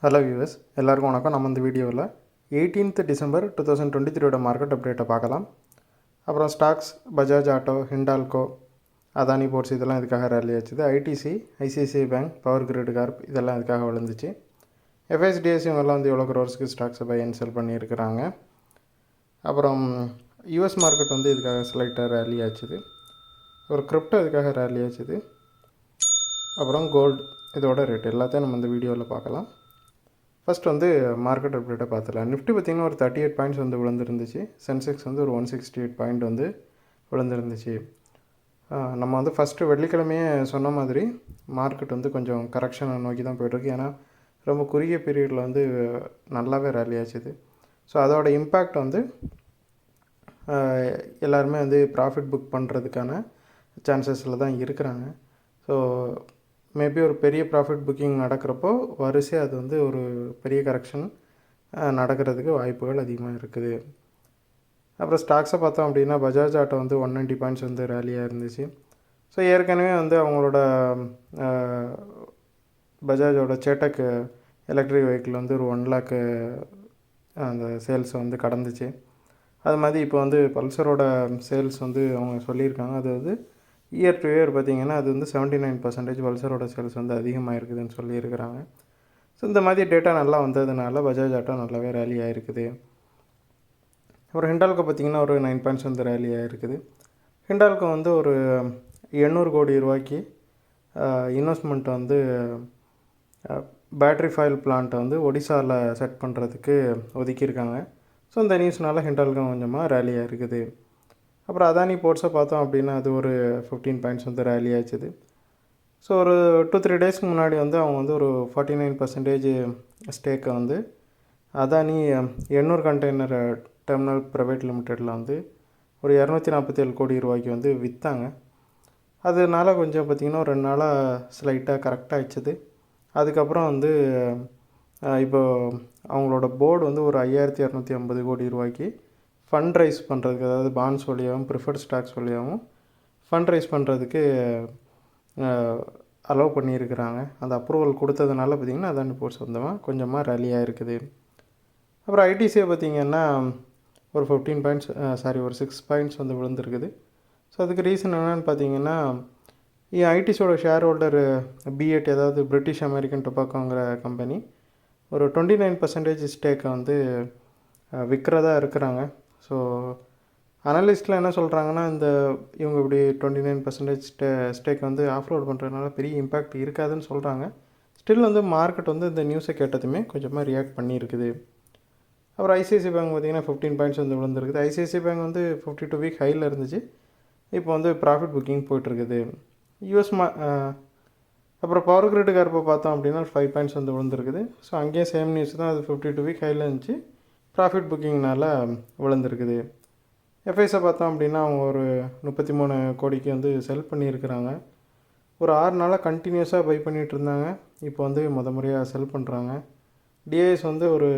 Hello viewers, எல்லாருக்கும் வணக்கம். நம்ம இந்த வீடியோவில் 18th December 2023 மார்க்கெட் அப்டேட்டை பார்க்கலாம். அப்புறம் stocks, Bajaj auto, Hindalco, Adani ports இதெல்லாம் இதுக்காக ரேலி ஆச்சுது. ITC, ICICI bank, power grid corp இதெல்லாம் இதுக்காக விழுந்துச்சு. எஃப்எஸ்டிஎஸ் இவங்கெல்லாம் வந்து எவ்வளோ க்ரோர்ஸ்க்கு ஸ்டாக்ஸை பை அண்ட் செல் பண்ணியிருக்கிறாங்க. அப்புறம் யூஎஸ் மார்க்கெட் வந்து இதுக்காக ஸ்லைட்டாக ரேலி ஆச்சுது. ஒரு கிரிப்டோ இதுக்காக ரேலி ஆச்சுது. அப்புறம் கோல்டு இதோட ரேட் எல்லாத்தையும் நம்ம இந்த வீடியோவில் பார்க்கலாம். ஃபஸ்ட் வந்து மார்க்கெட் அப்டேட்டை பார்த்துக்கலாம். நிஃப்டி பார்த்திங்கன்னா ஒரு 38 பாயிண்ட்ஸ் வந்து விழுந்துருந்துச்சு. சென்செக்ஸ் வந்து ஒரு 168 பாயிண்ட் வந்து விழுந்துருந்துச்சு. நம்ம வந்து ஃபஸ்ட்டு வெள்ளிக்கிழமையே சொன்ன மாதிரி மார்க்கெட் வந்து கொஞ்சம் கரெக்ஷனை நோக்கி தான் போய்ட்டுருக்கு. ஏன்னா ரொம்ப குறுகிய பீரியடில் வந்து நல்லாவே ரேலி ஆச்சுது. ஸோ அதோட இம்பேக்ட் வந்து எல்லாருமே வந்து ப்ராஃபிட் புக் பண்ணுறதுக்கான சான்சஸில் தான் இருக்கிறாங்க. ஸோ மேபி ஒரு பெரிய ப்ராஃபிட் புக்கிங் நடக்கிறப்போ வரிசையாக அது வந்து ஒரு பெரிய கரெக்ஷன் நடக்கிறதுக்கு வாய்ப்புகள் அதிகமாக இருக்குது. அப்புறம் ஸ்டாக்ஸை பார்த்தோம் அப்படின்னா பஜாஜ் ஆட்டோ வந்து 190 பாயிண்ட்ஸ் வந்து ரேலியாக இருந்துச்சு. ஸோ ஏற்கனவே வந்து அவங்களோட பஜாஜோட சேட்டக் எலக்ட்ரிக் வெஹிக்கிள் வந்து ஒரு 1 lakh அந்த சேல்ஸ் வந்து கடந்துச்சு. அது மாதிரி இப்போ வந்து பல்சரோட சேல்ஸ் வந்து அவங்க சொல்லியிருக்காங்க. அது வந்து இயர் டு இயர் பார்த்திங்கன்னா அது வந்து 79% பல்சரோட சேல்ஸ் வந்து அதிகமாக இருக்குதுன்னு சொல்லியிருக்கிறாங்க. ஸோ இந்த மாதிரி டேட்டா நல்லா வந்ததுனால பஜாஜ் ஆட்டோ நல்லாவே ரேலி ஆகிருக்குது. அப்புறம் ஹிண்டால்கோ பார்த்திங்கன்னா ஒரு 9 பாயிண்ட்ஸ் வந்து ரேலி ஆகிருக்குது. ஹிண்டால்கோ வந்து ஒரு 800 கோடி ரூபாய்க்கு இன்வெஸ்ட்மெண்ட் வந்து பேட்ரி ஃபாயில் பிளான்ட்டை வந்து ஒடிசாவில் செட் பண்ணுறதுக்கு ஒதுக்கியிருக்காங்க. ஸோ இந்த நியூஸ்னால் ஹிண்டால்கோ கொஞ்சமாக ரேலியாக இருக்குது. அப்புறம் அதானி போர்ட்ஸை பார்த்தோம் அப்படின்னா அது ஒரு 15 பாயிண்ட்ஸ் வந்து ரேலி ஆச்சுது. ஸோ ஒரு 2-3 டேஸ்க்கு முன்னாடி வந்து அவங்க வந்து ஒரு 49% ஸ்டேக்கை வந்து அதானி 800 கண்டெய்னர் டெர்மினல் ப்ரைவேட் லிமிட்டெடில் வந்து ஒரு 247 கோடி ரூபாய்க்கு வந்து விற்றாங்க. அதனால கொஞ்சம் பார்த்திங்கன்னா ஒரு 2 நாளாக ஸ்லைட்டாக கரெக்டாக ஆயிடுச்சுது. அதுக்கப்புறம் வந்து இப்போது அவங்களோட போர்டு வந்து ஒரு 5250 கோடி ரூபாய்க்கு ஃபண்ட் ரைஸ் பண்ணுறதுக்கு, அதாவது பாண்ட்ஸ் வழியாகவும் ப்ரிஃபர்ட் ஸ்டாக்ஸ் வழியாகவும் ஃபண்ட் ரைஸ் பண்ணுறதுக்கு அலோவ் பண்ணியிருக்கிறாங்க. அந்த அப்ரூவல் கொடுத்ததுனால பார்த்திங்கன்னா அதானி போர்ட்ஸ் வந்தமாக கொஞ்சமாக ரேலியாக இருக்குது. அப்புறம் ஐடிசியை பார்த்திங்கன்னா ஒரு 15 பாயிண்ட்ஸ் ஒரு 6 பாயிண்ட்ஸ் வந்து விழுந்துருக்குது. ஸோ அதுக்கு ரீசன் என்னென்னு பார்த்திங்கன்னா ஐடிசியோட ஷேர் ஹோல்டர் B8, அதாவது பிரிட்டிஷ் அமெரிக்கன் டொபாக்கோங்கிற கம்பெனி ஒரு 29% ஸ்டேக்கை வந்து விற்கிறதா இருக்கிறாங்க. ஸோ அனலிஸ்ட்டில் என்ன சொல்கிறாங்கன்னா இவங்க இப்படி 29% ஸ்டேக் வந்து ஆஃப்லோட் பண்ணுறதுனால பெரிய இம்பேக்ட் இருக்காதுன்னு சொல்கிறாங்க. ஸ்டில் வந்து மார்க்கெட் வந்து இந்த நியூஸை கேட்டதுமே கொஞ்சமாக ரியாக்ட் பண்ணியிருக்குது. அப்புறம் ஐசிஐசிஐ பேங்க் பார்த்திங்கன்னா 15 பாயிண்ட்ஸ் வந்து விழுந்துருக்குது. ஐசிஐசிஐ பேங்க் வந்து 52 வீக் ஹையில் இருந்துச்சு. இப்போ வந்து ப்ராஃபிட் புக்கிங் போய்ட்டுருக்குது. அப்புறம் பவர் கிரிட் கார்ப்பை பார்த்தோம் அப்படின்னா 5 பாயிண்ட்ஸ் வந்து விழுந்துருக்குது. ஸோ அங்கேயும் சேம் நியூஸ் தான். அது 52 வீக் ஹையில் இருந்துச்சு. ப்ராஃபிட் புக்கிங்னால் விழுந்துருக்குது. எஃப்ஐஸை பார்த்தோம் அப்படின்னா அவங்க ஒரு 33 கோடிக்கு வந்து செல் பண்ணியிருக்கிறாங்க. ஒரு 6 நாளாக கண்டினியூஸாக பை பண்ணிகிட்டு இருந்தாங்க. இப்போ வந்து முறையாக செல் பண்ணுறாங்க. டிஐஎஸ் வந்து ஒரு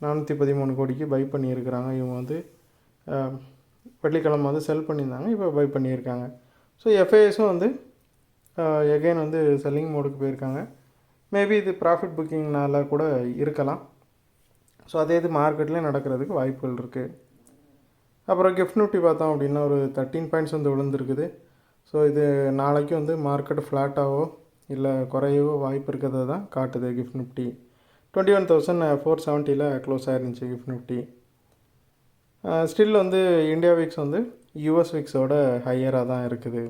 413 கோடிக்கு பை பண்ணியிருக்கிறாங்க. இவங்க வந்து வெள்ளிக்கிழமை வந்து செல் பண்ணியிருந்தாங்க, இப்போ பை பண்ணியிருக்காங்க. ஸோ எஃப்ஐஎஸும் வந்து எகெயின் வந்து செல்லிங் மோடுக்கு போயிருக்காங்க. மேபி இது ப்ராஃபிட் புக்கிங்னால் கூட இருக்கலாம். ஸோ அதே இது மார்க்கெட்லேயே நடக்கிறதுக்கு வாய்ப்புகள் இருக்குது. அப்புறம் கிஃப்ட் நிஃப்டி பார்த்தோம் அப்படின்னா ஒரு 13 பாயிண்ட்ஸ் வந்து விழுந்துருக்குது. ஸோ இது நாளைக்கு வந்து மார்க்கெட் ஃப்ளாட்டாகவோ இல்லை குறையவோ வாய்ப்பு இருக்கிறத தான் காட்டுது. கிஃப்ட் நிஃப்டி 21,470 க்ளோஸ் ஆயிருந்துச்சு கிஃப்ட் நிஃப்டி. ஸ்டில் வந்து இந்தியா விக்ஸ் வந்து யூஎஸ் விக்ஸோட ஹையராக தான் இருக்குது.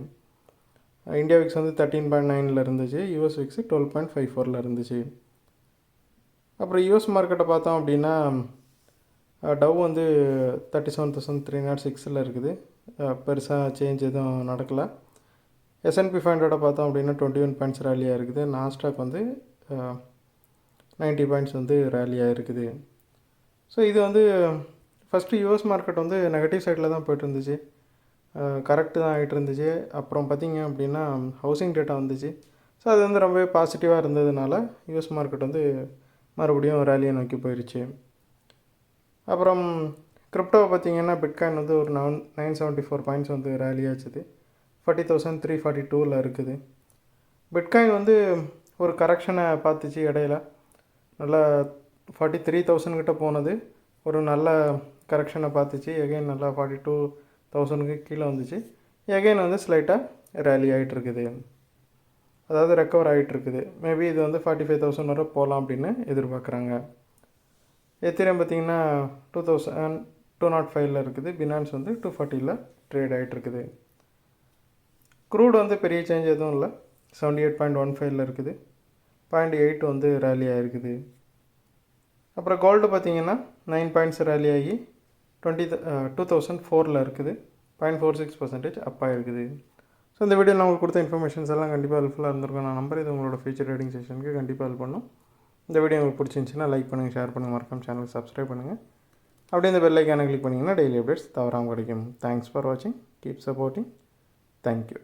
இந்தியா விக்ஸ் வந்து 13.9 இருந்துச்சு. யூஎஸ் விக்ஸ் 12.54 இருந்துச்சு. அப்புறம் யூஎஸ் மார்க்கெட்டை பார்த்தோம் அப்படின்னா டவ் வந்து 37,306 இருக்குது. பெருசாக சேஞ்ச் எதுவும் நடக்கலை. S&P 500 பார்த்தோம் அப்படின்னா 21 பாயிண்ட்ஸ் ரேலியாக இருக்குது. நாஸ்டாக் வந்து 90 பாயிண்ட்ஸ் வந்து ரேலியாக இருக்குது. ஸோ இது வந்து ஃபஸ்ட்டு யூஎஸ் மார்க்கெட் வந்து நெகட்டிவ் சைடில் தான் போய்ட்டு இருந்துச்சு. கரெக்டு தான் ஆகிட்டு இருந்துச்சு. அப்புறம் பார்த்திங்க அப்படின்னா ஹவுசிங் டேட்டா வந்துச்சு. ஸோ அது வந்து ரொம்பவே பாசிட்டிவாக இருந்ததுனால யூஎஸ் மார்க்கெட் வந்து மறுபடியும் ரேலியை நோக்கி போயிடுச்சு. அப்புறம் கிரிப்டோவை பார்த்திங்கன்னா பிட்காயின் வந்து ஒரு 974 பாயிண்ட்ஸ் வந்து ரேலி ஆச்சுது. 40,342 இருக்குது. பிட்காயின் வந்து ஒரு கரெக்ஷனை பார்த்துச்சு இடையில. நல்லா 43,000 கிட்ட போனது, ஒரு நல்ல கரெக்ஷனை பார்த்துச்சு. எகைன் நல்லா 42,000க்கு கீழே வந்துச்சு. எகைன் வந்து ஸ்லைட்டாக ரேலி ஆகிட்டு இருக்குது, அதாவது ரெக்கவர் ஆகிட்டு இருக்குது. மேபி இது வந்து 45,000 வரை போகலாம் அப்படின்னு எதிர்பார்க்குறாங்க. எத்திரியம் பார்த்திங்கன்னா 205ல் இருக்குது. பினான்ஸ் வந்து 240ல் ட்ரேட் ஆகிட்டு இருக்குது. க்ரூட் வந்து பெரிய சேஞ்ச் எதுவும் இல்லை, 78.15ல் இருக்குது. 0.8 வந்து ரேலி ஆகிருக்குது. அப்புறம் கோல்டு பார்த்திங்கன்னா 9 பாயிண்ட்ஸ் ரேலி ஆகி 2004ல் இருக்குது. 0.46% அப்பாக இருக்குது. ஸோ இந்த வீடியோ நான் உங்களுக்கு கொடுத்த இன்ஃபர்மேஷன்ஸ் எல்லாம் கண்டிப்பாக ஹெல்ப்ஃபுல்லாக இருந்திருக்கும். நான் நம்பர் இது உங்களோட ஃபியூச்சர் ட்ரேடிங் செஷனுக்கு கண்டிப்பாக ஹெல்ப் பண்ணும். இந்த வீடியோ உங்களுக்கு பிடிச்சிருந்துச்சின்னா லைக் பண்ணுங்கள், ஷேர் பண்ணுங்கள், மறக்காம சேனலுக்கு சப்ஸ்கிரைப் பண்ணுங்கள். அப்படியே இந்த பெல் ஐக்கானை கிளிக் பண்ணிங்கன்னா டெய்லி அப்டேட்ஸ் தவறாமல் கிடைக்கும். தேங்க்ஸ் ஃபார் வாட்சிங். Keep supporting. தேங்க்யூ.